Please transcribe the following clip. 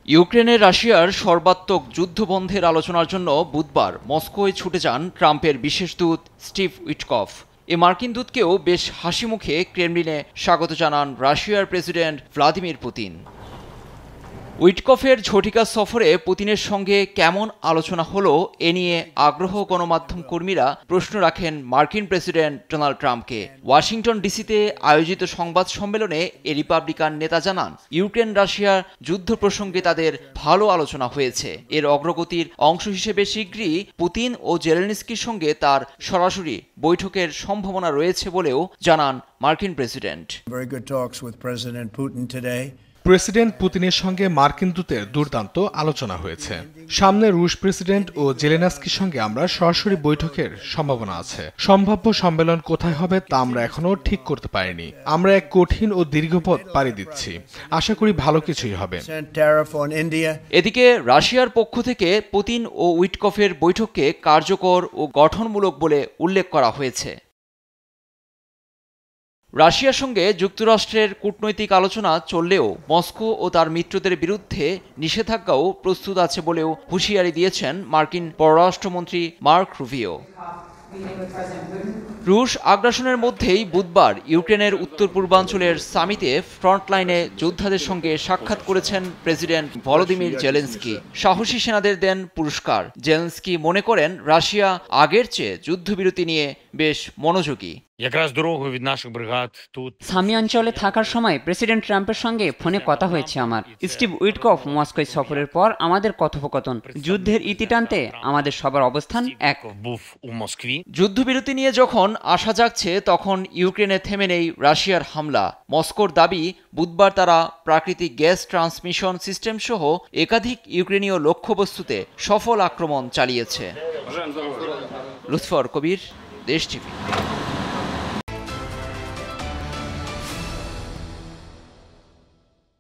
ইউক্রেনে রাশিয়ার সর্বাত্মক যুদ্ধবন্ধের আলোচনার জন্য বুধবার মস্কোয় ছুটে যান ট্রাম্পের বিশেষ দূত স্টিভ উইটকফ। এ মার্কিন দূতকেও বেশ হাসিমুখে ক্রেমলিনে স্বাগত জানান রাশিয়ার প্রেসিডেন্ট ভ্লাদিমির পুতিন। উইটকফের ঝটিকা সফরে পুতিনের সঙ্গে কেমন আলোচনা হলো এ নিয়ে আগ্রহ গণমাধ্যম কর্মীরা প্রশ্ন রাখেন মার্কিন প্রেসিডেন্ট ডোনাল্ড ট্রাম্পকে। ওয়াশিংটন ডিসিতে আয়োজিত সংবাদ সম্মেলনে এ রিপাবলিকান নেতা জানান, ইউক্রেন রাশিয়ার যুদ্ধ প্রসঙ্গে তাদের ভালো আলোচনা হয়েছে। এর অগ্রগতির অংশ হিসেবে শীঘ্রই পুতিন ও জেলেনস্কির সঙ্গে তার সরাসরি বৈঠকের সম্ভাবনা রয়েছে বলেও জানান মার্কিন প্রেসিডেন্ট। প্রেসিডেন্ট পুতিনের সঙ্গে মার্কিন দূতের দুর্দান্ত আলোচনা হয়েছে। সামনে রুশ প্রেসিডেন্ট ও জেলেনস্কির সঙ্গে আমরা সরাসরি বৈঠকের সম্ভাবনা আছে। সম্ভাব্য সম্মেলন কোথায় হবে তা আমরা এখনো ঠিক করতে পারিনি। আমরা এক কঠিন ও দীর্ঘ পথ পাড়ি দিচ্ছি। আশা করি ভালো কিছুই হবে। এদিকে রাশিয়ার পক্ষ থেকে পুতিন ও উইটকফের বৈঠককে কার্যকর ও গঠনমূলক বলে উল্লেখ করা হয়েছে। রাশিয়ার সঙ্গে যুক্তরাষ্ট্রের কূটনৈতিক আলোচনা চললেও মস্কো ও তার মিত্রদের বিরুদ্ধে নিষেধাজ্ঞাও প্রস্তুত আছে বলেও হুঁশিয়ারি দিয়েছেন মার্কিন পররাষ্ট্রমন্ত্রী মার্ক রুবিও। রুশ আগ্রাসনের মধ্যেই বুধবার ইউক্রেনের উত্তর পূর্বাঞ্চলের সামিতে ফ্রন্টলাইনে যোদ্ধাদের সঙ্গে সাক্ষাৎ করেছেন প্রেসিডেন্ট ভলোদিমির জেলেনস্কি। সাহসী সেনাদের দেন পুরস্কার। জেলেনস্কি মনে করেন রাশিয়া আগের চেয়ে যুদ্ধবিরতি নিয়ে বেশ মনোযোগী। সামি অঞ্চলে থাকার সময় প্রেসিডেন্ট ট্রাম্পের সঙ্গে ফোনে কথা হয়েছে আমার। স্টিভ উইটকফ মস্কো সফরের পর আমাদের কথোপকথন যুদ্ধের ইতি টানতে আমাদের সবার অবস্থান এক। যুদ্ধবিরতি নিয়ে যখন আশা জাগছে তখন ইউক্রেনে থেমে নেই রাশিয়ার হামলা। মস্কোর দাবি, বুধবার তারা প্রাকৃতিক গ্যাস ট্রান্সমিশন সিস্টেম সহ একাধিক ইউক্রেনীয় লক্ষ্যবস্তুতে সফল আক্রমণ চালিয়েছে। লুৎফর কবির, দেশ টিভি।